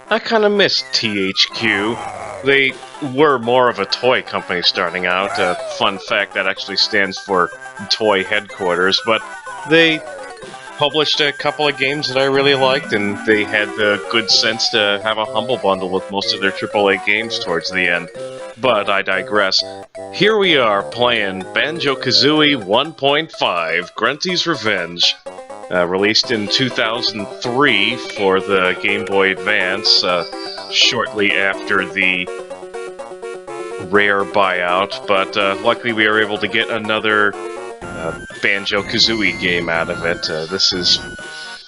I kind of miss THQ. They were more of a toy company starting out. Fun fact, that actually stands for Toy Headquarters, but they published a couple of games that I really liked, and they had the good sense to have a humble bundle with most of their AAA games towards the end. But I digress. Here we are playing Banjo-Kazooie 1.5, Grunty's Revenge. Released in 2003 for the Game Boy Advance, shortly after the Rare buyout, but luckily we were able to get another Banjo-Kazooie game out of it. This is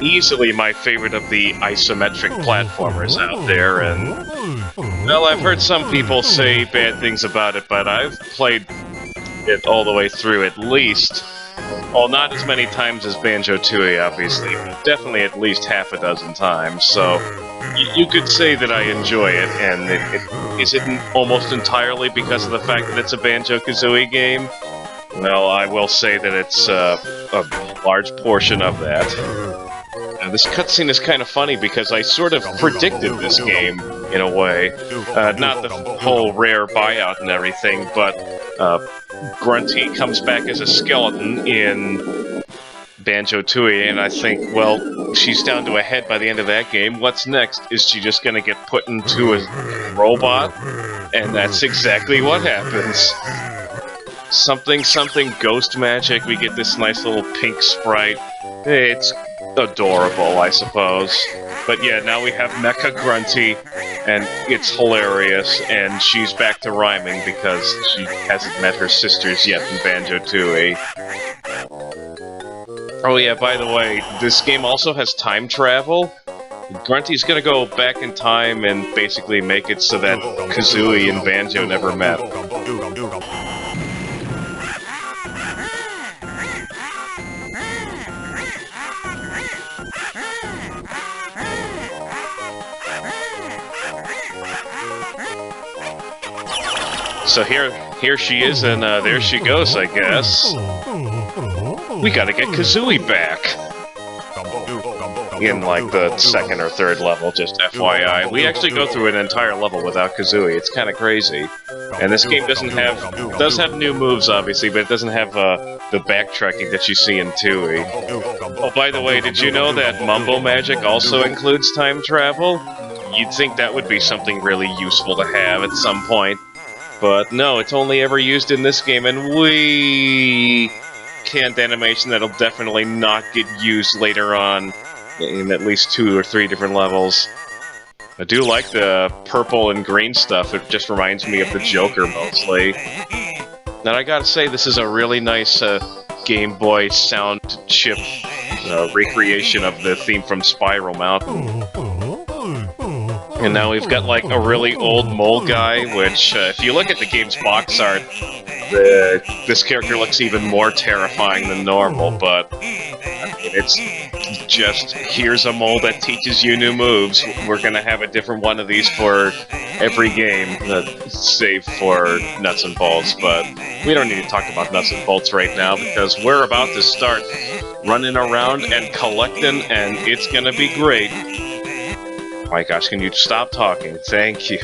easily my favorite of the isometric platformers out there, and, well, I've heard some people say bad things about it, but I've played it all the way through at least. Well, not as many times as Banjo-Tooie, obviously, but definitely at least half a dozen times, so you could say that I enjoy it, and is it almost entirely because of the fact that it's a Banjo-Kazooie game? Well, I will say that it's a large portion of that. This cutscene is kind of funny because I sort of predicted this game, in a way. Not the whole Rare buyout and everything, but Grunty comes back as a skeleton in Banjo-Tooie, and I think, well, she's down to a head by the end of that game. What's next? Is she just gonna get put into a robot? And that's exactly what happens. Something ghost magic, we get this nice little pink sprite. It's adorable, I suppose. But yeah, now we have Mecha Grunty, and it's hilarious, and she's back to rhyming because she hasn't met her sisters yet in Banjo-Tooie. Oh yeah, by the way, this game also has time travel. Grunty's gonna go back in time and basically make it so that Kazooie and Banjo never met. So here she is, and there she goes, I guess. We gotta get Kazooie back! In, like, the second or third level, just FYI. We actually go through an entire level without Kazooie. It's kinda crazy. And this game does have new moves, obviously, but it doesn't have the backtracking that you see in Tooie. Oh, by the way, did you know that Mumbo Magic also includes time travel? You'd think that would be something really useful to have at some point. But no, it's only ever used in this game, and we canned animation that'll definitely not get used later on in at least 2 or 3 different levels. I do like the purple and green stuff. It just reminds me of the Joker mostly. And I gotta say, this is a really nice Game Boy sound chip recreation of the theme from Spiral Mountain. And now we've got, like, a really old mole guy, which, if you look at the game's box art, this character looks even more terrifying than normal, but it's just, here's a mole that teaches you new moves. We're gonna have a different one of these for every game, save for Nuts and Bolts, but we don't need to talk about Nuts and Bolts right now, because we're about to start running around and collecting, and it's gonna be great. My gosh, can you stop talking? Thank you.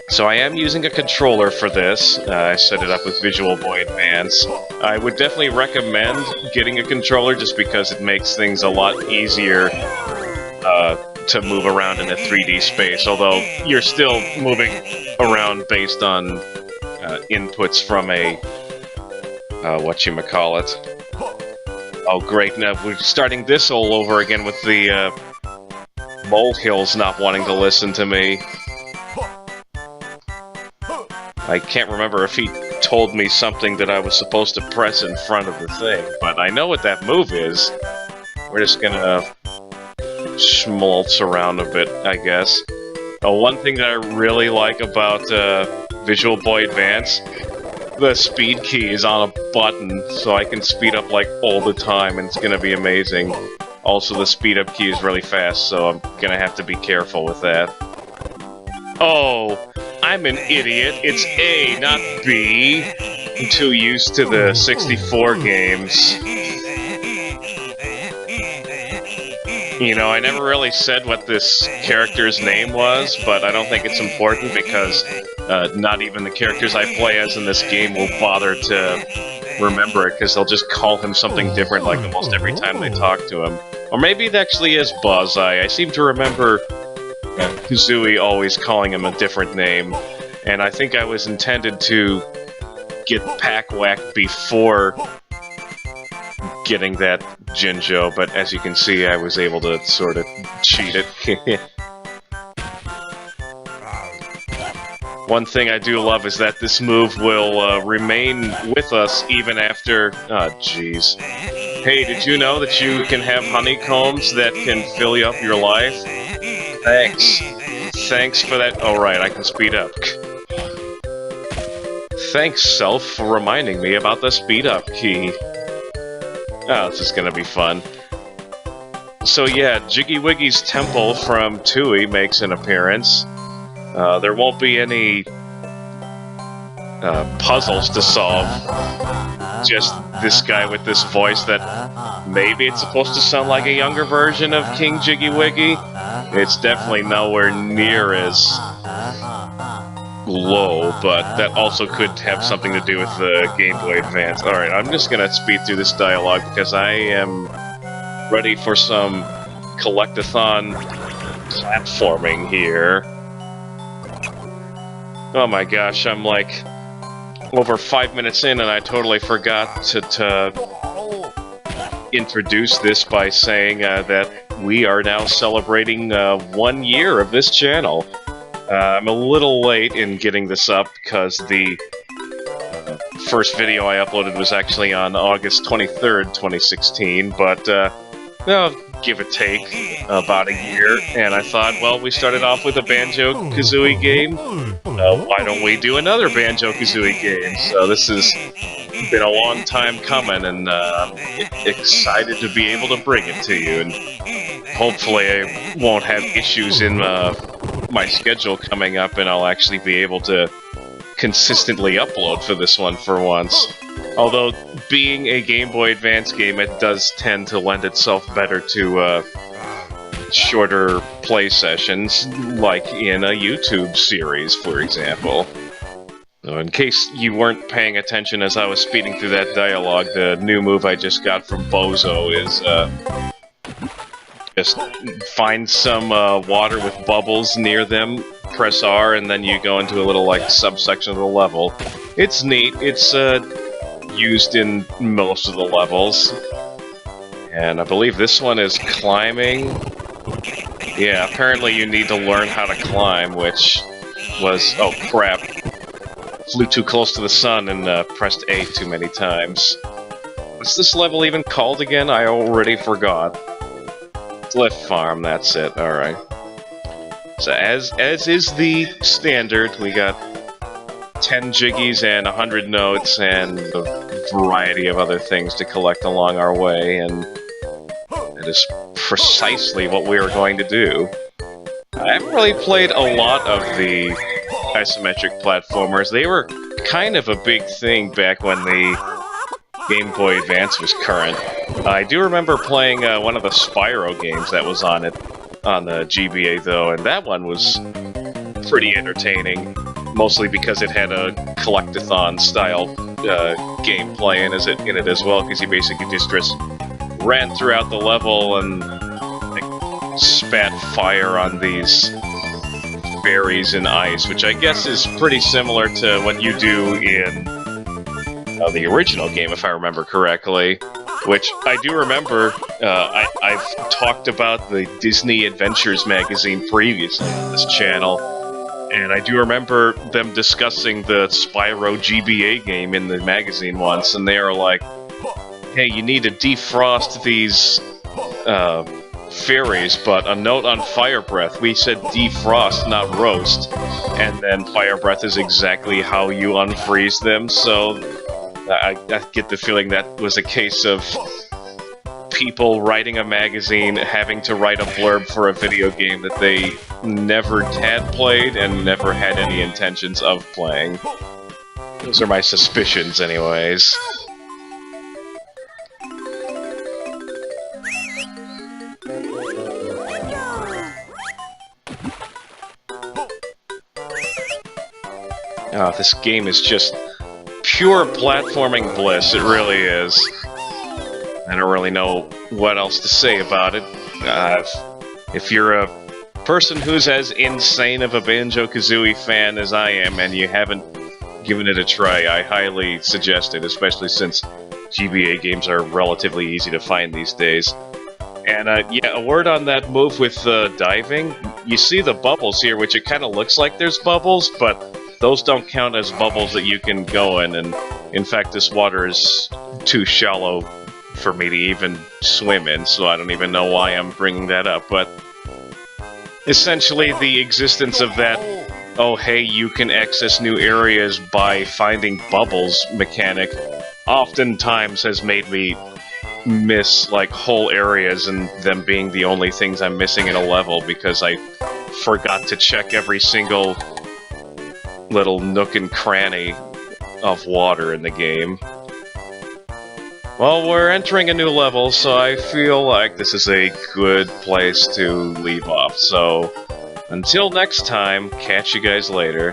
So I am using a controller for this. I set it up with Visual Boy Advance. I would definitely recommend getting a controller just because it makes things a lot easier to move around in a 3D space, although you're still moving around based on inputs from a whatchamacallit. Oh great, now we're starting this all over again with the molehills not wanting to listen to me. I can't remember if he told me something that I was supposed to press in front of the thing, but I know what that move is. We're just gonna schmaltz around a bit, I guess. One thing that I really like about Visual Boy Advance, the speed key is on a button, so I can speed up like all the time, and it's gonna be amazing. Also, the speed up key is really fast, so I'm gonna have to be careful with that. Oh, I'm an idiot. It's A, not B. I'm too used to the 64 games. You know, I never really said what this character's name was, but I don't think it's important because not even the characters I play as in this game will bother to remember it, because they'll just call him something different like almost every time they talk to him. Or maybe it actually is Buzzeye. I seem to remember Kazooie always calling him a different name, and I think I was intended to get Pack-Whack before getting that Jinjo, but as you can see, I was able to sort of cheat it. One thing I do love is that this move will remain with us even after... Oh, jeez. Hey, did you know that you can have honeycombs that can fill you up your life? Thanks. Thanks for that. Oh, right, I can speed up. Thanks, Self, for reminding me about the speed up key. Oh, this is gonna be fun. So yeah, Jiggy Wiggy's temple from Tooie makes an appearance. There won't be any puzzles to solve. Just this guy with this voice that maybe it's supposed to sound like a younger version of King Jiggy Wiggy. It's definitely nowhere near as low, but that also could have something to do with the Game Boy Advance. Alright, I'm just gonna speed through this dialogue because I am ready for some collectathon platforming here. Oh my gosh, I'm like over 5 minutes in and I totally forgot to introduce this by saying that we are now celebrating 1 year of this channel. I'm a little late in getting this up because the first video I uploaded was actually on August 23rd, 2016, but well, give or take about a year, and I thought, well, we started off with a Banjo-Kazooie game, why don't we do another Banjo-Kazooie game? So this has been a long time coming, and I'm excited to be able to bring it to you, and hopefully I won't have issues in my schedule coming up, and I'll actually be able to consistently upload for this one for once. Although, being a Game Boy Advance game, it does tend to lend itself better to shorter play sessions, like in a YouTube series, for example. So in case you weren't paying attention as I was speeding through that dialogue, the new move I just got from Bozo is just find some water with bubbles near them, press R, and then you go into a little, like, subsection of the level. It's neat. It's used in most of the levels. And I believe this one is climbing. Yeah, apparently you need to learn how to climb, which was... Oh, crap. Flew too close to the sun and pressed A too many times. What's this level even called again? I already forgot. Cliff Farm, that's it, alright. So as is the standard, we got 10 Jiggies and 100 notes and a variety of other things to collect along our way, and it is precisely what we are going to do. I haven't really played a lot of the isometric platformers. They were kind of a big thing back when the Game Boy Advance was current. I do remember playing one of the Spyro games that was on it, on the GBA though, and that one was pretty entertaining, mostly because it had a collectathon style gameplay in it as well, because you basically just ran throughout the level and like, spat fire on these berries and ice, which I guess is pretty similar to what you do in the original game, if I remember correctly. Which I do remember, I've talked about the Disney Adventures magazine previously on this channel, and I do remember them discussing the Spyro GBA game in the magazine once, and they are like, hey, you need to defrost these fairies, but a note on Fire Breath, we said defrost, not roast, and then Fire Breath is exactly how you unfreeze them, so I get the feeling that was a case of people writing a magazine having to write a blurb for a video game that they never had played and never had any intentions of playing. Those are my suspicions, anyways. This game is just pure platforming bliss, it really is. I don't really know what else to say about it. If you're a person who's as insane of a Banjo-Kazooie fan as I am, and you haven't given it a try, I highly suggest it, especially since GBA games are relatively easy to find these days. And yeah, a word on that move with diving. You see the bubbles here, which it kind of looks like there's bubbles, but those don't count as bubbles that you can go in, and in fact this water is too shallow for me to even swim in, so I don't even know why I'm bringing that up, but essentially the existence of that, oh hey, you can access new areas by finding bubbles mechanic oftentimes has made me miss like whole areas and them being the only things I'm missing in a level because I forgot to check every single little nook and cranny of water in the game. Well, we're entering a new level, so I feel like this is a good place to leave off. So, until next time, catch you guys later.